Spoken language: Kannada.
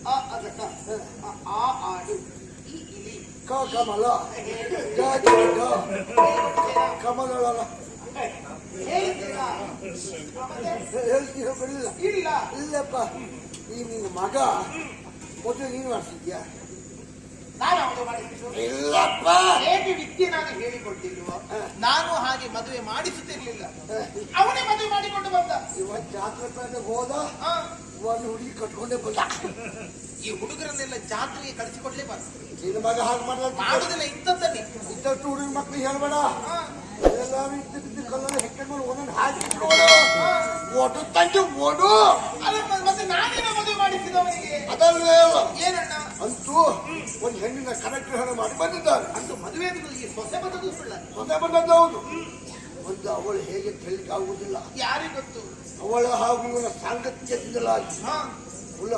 ಆ ಅದಕ ಆ ಆಡು ಈ ಇಲಿ ಕಮಲ ಕಮಲ ಹೇಳ್ತೀರಾ ಹೇಳ್ತೀರ ಬಿಡಲಿಲ್ಲ ಇಲ್ಲ ಇಲ್ಲಪ್ಪ ಈ ನಿನ್ನ ಮಗ ಮೊದಲು ನೀನು ಮಾಡ್ತಿದ್ಯಾ ನಾನು ಮದುವೆ ಮಾಡಿದ್ದು ಇಲ್ಲಪ್ಪ ಹೇಗೆ ವಿದ್ಯೆ ನಾನು ಹೇಳಿಕೊಟ್ಟಿಲ್ವ ನಾನು ಹಾಗೆ ಮದುವೆ ಮಾಡಿಸುತ್ತಿರ್ಲಿಲ್ಲ ಅವನೇ ಮದುವೆ ಮಾಡಿಕೊಂಡು ಬಂದ ಇವತ್ತು ಜಾತ್ರೆ ಪೇಟೆಗೆ ಹೋದ ಒಂದು ಹುಡುಗಿ ಕಟ್ಕೊಂಡೇ ಬಂದ ಈ ಹುಡುಗರನ್ನೆಲ್ಲ ಜಾತ್ರೆಗೆ ಕಳಿಸಿಕೊಡ್ಲೇಬಾರ್ದು ನಿನ್ನ ಮಗ ಹಾಗೆ ಮಾಡುದಿಲ್ಲ ಇದ್ದದ್ದನ್ನೇ ಇದ್ದಷ್ಟು ಹುಡುಗ ಮಕ್ಳಿಗೆ ಹೇಳ್ಬೇಡ ಎಲ್ಲಾರು ಇದ್ದಿದ್ದು ಕಲ್ಲನ್ನು ಹೆಕ್ಕಗಳು ಒಂದೊಂದು ಹಾಕಿಟ್ಕೊಂಡು ಓಟು ತಂದು ಓಡು ಅಲ್ಲ ಮತ್ತೆ ನಾನೇನ ಮದುವೆ ಮಾಡಿಸಿದವನಿಗೆ ಅದಲ್ಲೇ ಅಲ್ಲ ಏನಣ್ಣ ಅಂತೂ ಒಂದು ಹೆಣ್ಣಿನ ಕರೆಕ್ಟ್ ಹಣ ಮಾಡಿ ಬಂದಿದ್ದಾರೆ ಅಂತೂ ಮದುವೆ ಈ ಸೊಸೆ ಬಂದದ್ದು ಸುಳ್ಳ ಮದುವೆ ಬಂದದ್ದು ಹೌದು ಒಂದು ಅವಳು ಹೇಗೆ ತಿಳಿಲಿಕ್ಕಾಗುವುದಿಲ್ಲ ಯಾರಿಗೆ ಗೊತ್ತು ಅವಳ ಹಾಗೂ ಇವನ ಸಾಂಗತ್ಯದಿಂದಲಾಗಿ ಹಾ ಉಳ್ಳ